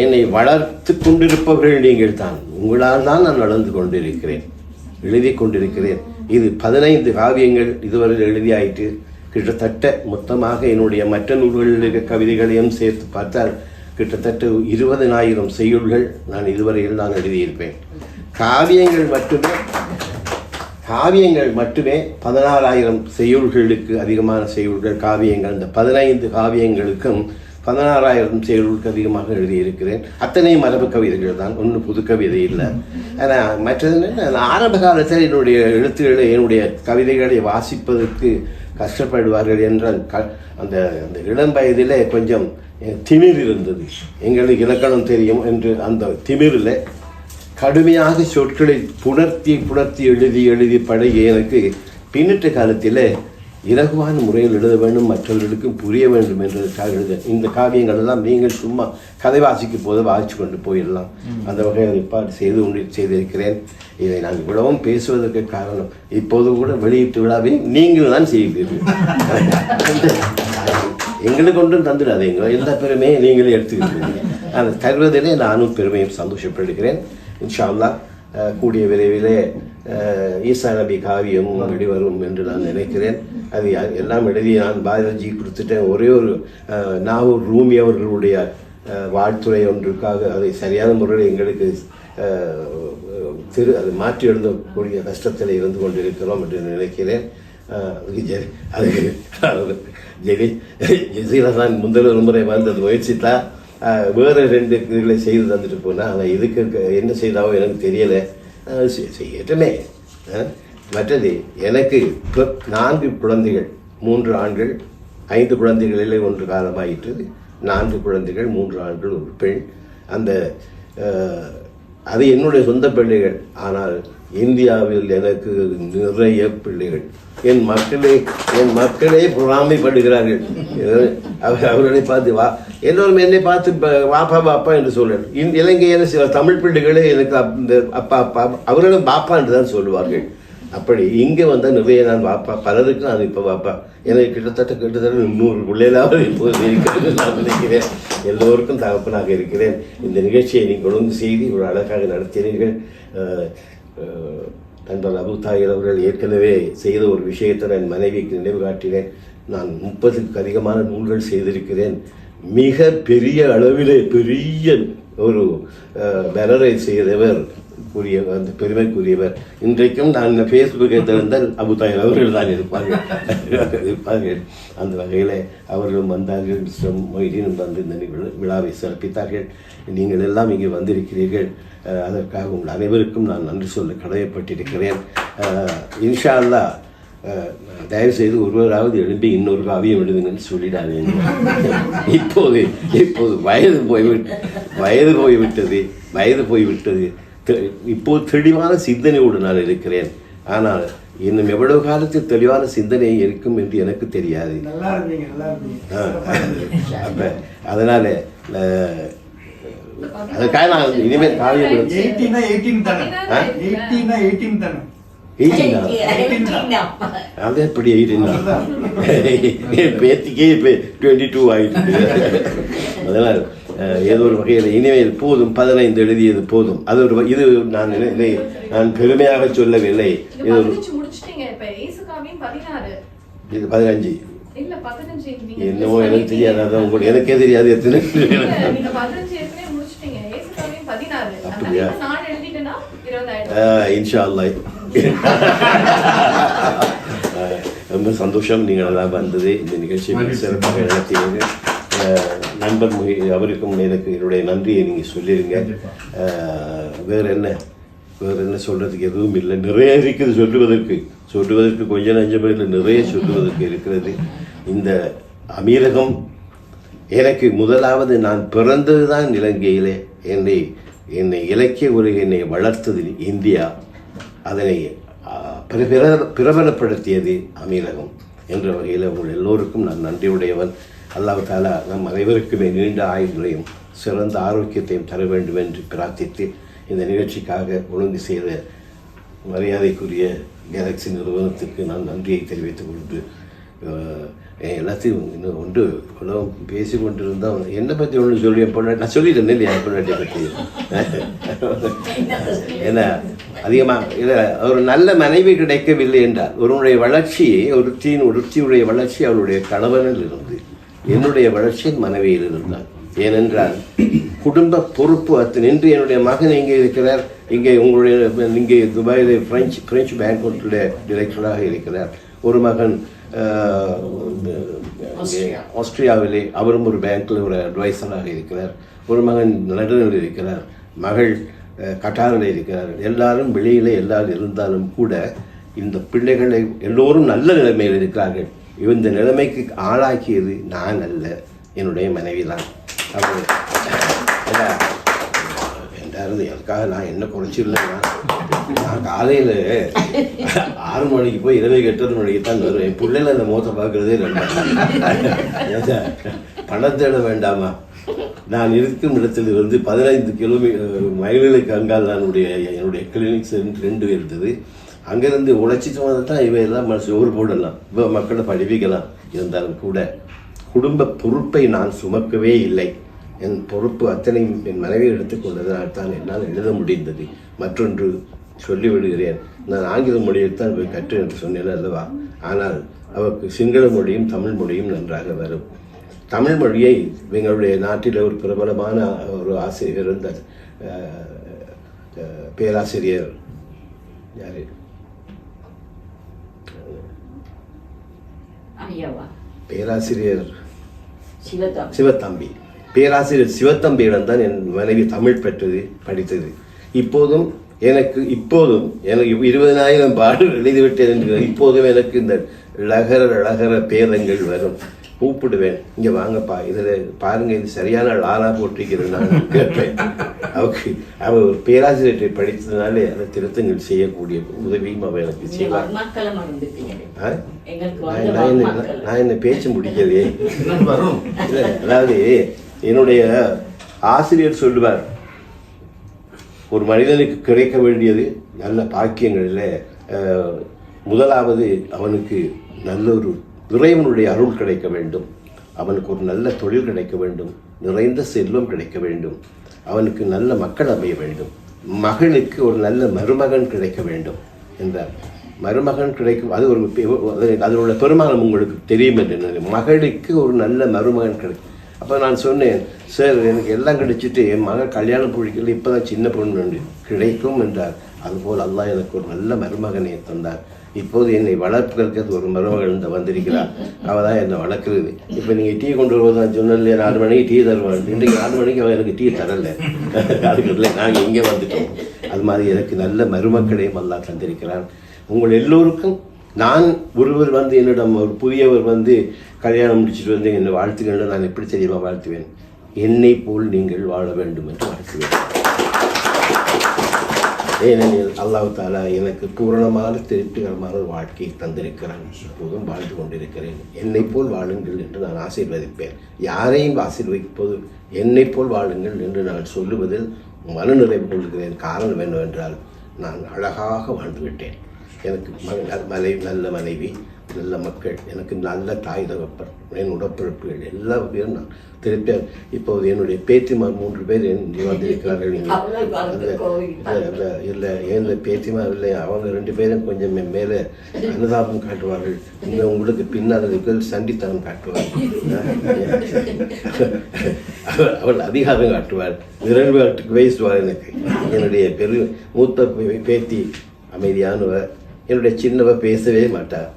என்னை வளர்த்து கொண்டிருப்பவர்கள் நீங்கள் தான். உங்களால் தான் நான் நடந்து கொண்டிருக்கிறேன், எழுதி கொண்டிருக்கிறேன். இது 15 காவியங்கள் இதுவரை எழுதியாயிற்று. கிட்டத்தட்ட மொத்தமாக என்னுடைய மற்ற நூல்களில் இருக்க கவிதைகளையும் சேர்த்து பார்த்தால் கிட்டத்தட்ட 20,000 செய்யுள்கள் நான் இதுவரையில் நான் எழுதியிருப்பேன். காவியங்கள் மட்டுமே 16,000 செய்யுள்களுக்கு அதிகமான செய்யுள்கள் காவியங்கள். இந்த 15 காவியங்களுக்கும் 16,000 செய்யுள்களுக்கு அதிகமாக எழுதியிருக்கிறேன். அத்தனை மரபு கவிதைகள் தான், ஒன்றும் புது கவிதை இல்லை. ஆனால் மற்றது ஆரம்ப காலத்தில் என்னுடைய எழுத்துக்களை என்னுடைய கவிதைகளை வாசிப்பதற்கு கஷ்டப்படுவார்கள் என்றால் அந்த அந்த இளம் வயதிலே கொஞ்சம் திமிர் இருந்தது. எங்களுக்கு இலக்கணம் தெரியும் என்று அந்த திமிரில் கடுமையாக சொற்களை புணர்த்தி எழுதி பழகி எனக்கு பின்னிட்ட காலத்தில் இலகுவான முறையில் எழுத வேண்டும், மற்றவர்களுக்கும் புரிய வேண்டும் என்றதுக்காக எழுத இந்த காவியங்கள் எல்லாம் நீங்கள் சும்மா கதை வாசிக்கும் போது வாசித்து கொண்டு போயிடலாம். அந்த வகையில் ஏற்பாடு செய்திருக்கிறேன். இதை நான் இவ்வளவும் பேசுவதற்கு காரணம், இப்போது கூட வெளியீட்டு விழாவை நீங்கள் தான் செய்கிறீர்கள். எங்களுக்கு ஒன்றும் தந்துடாதீங்க, எல்லா பெருமையும் நீங்களே எடுத்துக்கிட்டீங்க. அதை தருவதிலே நானும் பெருமையும் சந்தோஷப்படுகிறேன். இன்ஷா அல்லாஹ் கூடிய விரைவிலே ஈசா நபி காவியம் வெளிவரும் என்று நான் நினைக்கிறேன். அது எல்லாம் எழுதி நான் பாரதி கொடுத்துட்டேன். ஒரே ஒரு நாகூர் ரூமி அவர்களுடைய வாழ்த்துறை ஒன்றுக்காக அதை சரியான முறையில் எங்களுக்கு அது மாற்றி எழுதக்கூடிய கஷ்டத்தில் இருந்து கொண்டிருக்கிறோம் என்று நினைக்கிறேன். ஜெசிலதான் முதல் முறை வந்தது முயற்சித்தா வேறு 2 இதுகளை செய்து தந்துட்டு போனால் அவன் இதுக்கு என்ன செய்தாவோ எனக்கு தெரியலை. செய்யட்டுமே. மற்றது எனக்கு 4 குழந்தைகள், 3 ஆண்கள், 5 குழந்தைகளிலே 1 காலமாயிற்று. 4 குழந்தைகள், 3 ஆண்கள், 1 பெண். அந்த அது என்னுடைய சொந்த பிள்ளைகள். ஆனால் இந்தியாவில் எனக்கு நிறைய பிள்ளைகள். என் மக்களே பொறாமைப்படுகிறார்கள். அவர்களை பார்த்து எல்லோரும் என்னை பார்த்து வாப்பா பாப்பா என்று சொல்றாரு. இலங்கையில் சில தமிழ் பிள்ளைகளே எனக்கு இந்த அப்பா அப்பா அவர்களும் பாப்பா என்று தான் சொல்லுவார்கள். அப்படி இங்கே வந்தால் நிறைய நான் வாப்பா, பலருக்கு நான் இப்போ வாப்பா. எனக்கு கிட்டத்தட்ட 100 பிள்ளைகளாவது இப்போது இருக்கிறது நான் நினைக்கிறேன். எல்லோருக்கும் தகப்பனாக இருக்கிறேன். இந்த நிகழ்ச்சியை நீங்கள் ஒழுங்கு செய்து ஒரு அழகாக நடத்தினீர்கள். நண்பர் அபு தாயிர் அவர்கள் ஏற்கனவே செய்த ஒரு விஷயத்தை என் மனைவிக்கு நினைவு காட்டினேன். நான் 30க்கு அதிகமான நூல்கள் செய்திருக்கிறேன். மிக பெரிய அளவிலே பெரிய ஒரு பேனரை செய்தவர் அந்த பெருமைக்குரியவர். இன்றைக்கும் நான் ஃபேஸ்புக்கை திறந்தால் அபு தாயிர் அவர்கள் தான் இருப்பார்கள். அந்த வகையில் அவர்களும் வந்தார்கள். மொய்தீனும் வந்து இந்த விழாவை சிறப்பித்தார்கள். நீங்கள் எல்லாம் இங்கே வந்திருக்கிறீர்கள். அதற்காக உங்கள் அனைவருக்கும் நான் நன்றி சொல்ல கடமைப்பட்டிருக்கிறேன். இன்ஷா அல்லாஹ் தயவுசெய்து ஒருவராவது எழும்பி இன்னொரு காவியம் எழுதுங்கன்னு சொல்லிடாதீங்க. இப்போது வயது போய்விட்டது. இப்போது தெளிவான சிந்தனையோடு நான் இருக்கிறேன். ஆனால் இன்னும் எவ்வளவு காலத்தில் தெளிவான சிந்தனை இருக்கும் என்று எனக்கு தெரியாது. அப்ப அதனால அதுக்காக நான் இனிமேல் காவியம் அது எப்படி 18 என் பேத்திக்கே இப்போ 22 ஆயிட்டு. அதனால் ஏதோ ஒரு வகையில் இனிமேல் போதும், 15 எழுதியது போதும். அது ஒரு இது நான் பெருமையாக சொல்லவில்லை. இது ஒரு 15 என்னமோ எனக்கு தெரியாது. அதான் உங்களுக்கு எனக்கே தெரியாது எத்தனை. அப்படியா? இன்ஷா அல்லாஹ். ரொம்ப சந்தோஷம் நீங்கள் எல்லாம் வந்தது. இந்த நிகழ்ச்சியை சிறப்பாக நடத்தினீங்க. நண்பர் அவருக்கும் எனக்கு என்னுடைய நன்றியை நீங்கள் சொல்லிடுங்க. வேறு என்ன சொல்கிறதுக்கு எதுவும் இல்லை. நிறைய இருக்குது சொல்லுவதற்கு கொஞ்சம் நஞ்சம் இல்லை, நிறைய சொல்லுவதற்கு இருக்கிறது. இந்த அமீரகம் எனக்கு முதலாவது நான் பிறந்தது தான் இலங்கையிலே. என்னை இலக்கிய உலகில் என்னை வளர்த்தது இந்தியா, அதனை பிரபலப்படுத்தியது அமீரகம் என்ற வகையில் உங்கள் எல்லோருக்கும் நான் நன்றியுடையவன். அல்லாஹ் தஆலா நம் அனைவருக்குமே நீண்ட ஆயுள்களையும் சிறந்த ஆரோக்கியத்தையும் தர வேண்டும் என்று பிரார்த்தித்து இந்த நிகழ்ச்சிக்காக ஒழுங்கு செய்த மரியாதைக்குரிய கேலக்ஸி நிறுவனத்துக்கு நான் நன்றியை தெரிவித்துக் கொண்டு எல்லாத்தையும் இன்னும் ஒன்று பேசி கொண்டிருந்தால் என்னை பற்றி ஒன்று சொல்லி பொண்ணு நான் சொல்லிட்டேன் இல்லையா பொண்ணாட்டியை பற்றி. ஏன்னா அதிகமாக இல்லை, ஒரு நல்ல மனைவி கிடைக்கவில்லை என்றால் ஒருவனுடைய வளர்ச்சி, ஒருத்தியுடைய வளர்ச்சி அவளுடைய கணவனில் இருந்து, என்னுடைய வளர்ச்சி மனைவியில் இருந்தால். ஏனென்றால் குடும்ப பொறுப்பு அத்தனை. இன்று என்னுடைய மகன் இங்கே இருக்கிறார், இங்கே துபாயில் பிரெஞ்சு பேங்க் டிரெக்டராக இருக்கிறார். ஒரு மகன் ஆஸ்திரியாவிலே அவரும் ஒரு பேங்க்கில் ஒரு அட்வைசராக இருக்கிறார். ஒரு மகன் லண்டனில் இருக்கிறார், மகள் கட்டாரில் இருக்கிறார். எல்லாரும் வெளியில் எல்லாரும் இருந்தாலும் கூட இந்த பிள்ளைகளை எல்லோரும் நல்ல நிலைமையில் இருக்கிறார்கள். இந்த நிலைமைக்கு ஆளாக்கியது நான் அல்ல, என்னுடைய மனைவி தான். அவர் என்றாரு அதுக்காக நான் என்ன குறைச்சிடலைன்னா, நான் காலையில் 6 மணிக்கு போய் இரவு 8:30 மணிக்கு தான் வருவேன். என் பிள்ளைல அந்த மோசை பார்க்குறதே ரெண்டு பணம் தேட வேண்டாமா? நான் இருக்கும் இடத்துல 15 மைல்களுக்கு அங்கால் என்னுடைய கிளினிக்ஸ் 2 இருந்தது. அங்கேருந்து உழைச்சிட்டு வந்து தான் இவையெல்லாம் சோறு போடலாம், இப்போ மக்களை படிப்பிக்கலாம். இருந்தாலும் கூட குடும்ப பொறுப்பை நான் சுமக்கவே இல்லை. என் பொறுப்பு அத்தனையும் என் மனைவி எடுத்துக்கொண்டதனால் தான் என்னால் எழுத முடிந்தது. மற்றொன்று சொல்லிவிடுகிறேன், நான் ஆங்கில மொழியைத்தான் போய் கற்று என்று சொன்னேன் அல்லவா? ஆனால் அவருக்கு சிங்கள மொழியும் தமிழ் மொழியும் நன்றாக வரும். தமிழ் மொழியை எங்களுடைய நாட்டில் ஒரு பிரபலமான ஒரு ஆசிரியர் இருந்தார், பேராசிரியர் யாரு, பேராசிரியர் சிவத்தம்பி. பேராசிரியர் சிவத்தம்பியிடம் தான் என் மனைவி தமிழ் படித்தது. இப்போதும் எனக்கு 20,000 பாடல் எழுதிவிட்டேன் என்று இப்போதும் எனக்கு இந்த அழகர பேரங்கள் வரும். கூப்பிடுவேன், இங்கே வாங்கப்பா, இதில் பாருங்க, இது சரியான ஆளா போட்டிருக்கிறது நான் கேட்பேன். அவர் ஒரு பேராசிரியரை படித்ததுனாலே அதை திருத்தங்கள் செய்யக்கூடிய உதவியும் அவர் எனக்கு செய்வார். நான் என்ன பேச்சு முடிக்கலையே. அதாவது என்னுடைய ஆசிரியர் சொல்லுவார், ஒரு மனிதனுக்கு கிடைக்க வேண்டியது நல்ல பாக்கியங்களில் முதலாவது அவனுக்கு நல்ல ஒரு இறைவனுடைய அருள் கிடைக்க வேண்டும், அவனுக்கு ஒரு நல்ல தொழில் கிடைக்க வேண்டும், நிறைந்த செல்வம் கிடைக்க வேண்டும், அவனுக்கு நல்ல மக்கள் அமைய வேண்டும், மகளுக்கு ஒரு நல்ல மருமகன் கிடைக்க வேண்டும் என்றார். மருமகன் கிடைக்கும், அது ஒரு அதனோட பெருமானம் உங்களுக்கு தெரியும் என்று. மகளுக்கு ஒரு நல்ல மருமகன் கிடைக்கும். அப்போ நான் சொன்னேன், சார் எனக்கு எல்லாம் கிடைச்சிட்டு என் மகன் கல்யாணம் பிடிக்கல, இப்போ தான் சின்ன பொண்ணு கிடைக்கும் என்றார். அதுபோல் அல்லாஹ் எனக்கு ஒரு நல்ல மருமகனை தந்தார். இப்போது என்னை வளர்ப்பதற்கு ஒரு மருமகள் வந்திருக்கிறார், அவள் தான் என்னை வளர்க்குறது. இப்போ நீங்கள் டீ கொண்டு வருவது நான் சொன்னேன், 4 மணிக்கு டீ தருவான். இன்றைக்கு 4 மணிக்கு அவன் எனக்கு டீ தரலை. அதுக்கு நாங்கள் இங்கே வந்துட்டோம். அது மாதிரி எனக்கு நல்ல மருமக்களையும் அல்லாஹ் தந்திருக்கிறான். உங்கள் எல்லோருக்கும் நான் ஒருவர் என்னிடம் ஒரு புதியவர் கல்யாணம் முடிச்சுட்டு என்னை வாழ்த்துக்கள், நான் எப்படி தெரியுமா வாழ்த்துவேன், என்னை போல் நீங்கள் வாழ வேண்டும் என்று வாழ்த்துவேன். ஏனெனில் அல்லாஹ் தஆலா எனக்கு பூரணமான திருப்திகரமான வாழ்க்கையை தந்திருக்கிறான். இப்போதும் வாழ்ந்து கொண்டிருக்கிறேன். என்னை போல் வாழுங்கள் என்று நான் ஆசீர்வதிப்பேன். யாரையும் ஆசீர்வதிப்போது என்னை போல் வாழுங்கள் என்று நான் சொல்லுவதில் மனநிறைவு கொள்கிறேன். காரணம் என்னவென்றால் நான் அழகாக வாழ்ந்துவிட்டேன். எனக்கு நல்ல மனைவி, நல்ல மக்கள், எனக்கு நல்ல தாய் தகப்பர், என் உடப்பிறப்புகள் எல்லா பேரும் நான் திருப்பேன். இப்போது என்னுடைய பேத்திமார் 3 பேர் வந்திருக்கிறார்கள். இல்லை என் பேத்திமார் இல்லை, அவங்க 2 பேரும் கொஞ்சம் மேலே அனுதாபம் காட்டுவார்கள். இன்னும் உங்களுக்கு பின்னால் சண்டித்தனம் காட்டுவார்கள். அவள் அதிகாரம் காட்டுவாள், விரல்வாட்டுக்கு பேசுவாள். எனக்கு என்னுடைய மூத்த பேத்தி அமைதியானவர், என்னுடைய சின்னவ பேசவே மாட்டார்.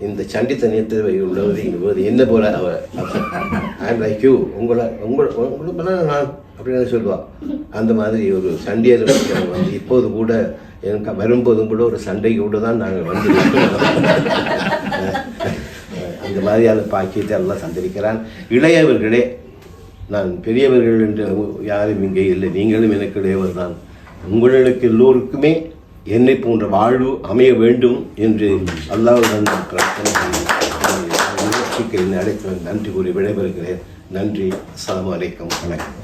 இந்த சண்டித்தனியத்தை உள்ளது என்ன போல அவர் ஐம் லைக் யூ, உங்களுக்கு நான் அப்படின்னு சொல்லுவாள். அந்த மாதிரி ஒரு சண்டையை இப்போது கூட எனக்கு வரும்போதும் கூட ஒரு சண்டை கூட தான் நாங்கள் அந்த மாதிரியான பாக்கியத்தை எல்லாம் சந்திருக்கிறான். இளையவர்களே, நான் பெரியவர்கள் என்று யாரும் இங்கே இல்லை, நீங்களும் எனக்கு இளையவர் தான். உங்களுக்கு எல்லோருக்குமே என்னை போன்ற வாழ்வு அமைய வேண்டும் என்று அல்லாஹ்வுடன் பிரார்த்தனை செய்து நிகழ்ச்சிக்கு என்னை அழைத்து நன்றி கூறி விடைபெறுகிறேன். நன்றி. அஸ்ஸலாமு அலைக்கும். வணக்கம்.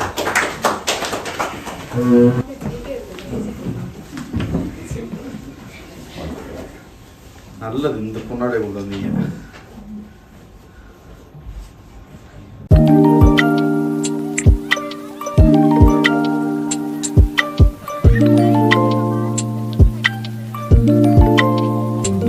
நல்லது, இந்த பொன்னாடை கொண்டு வந்தீங்க.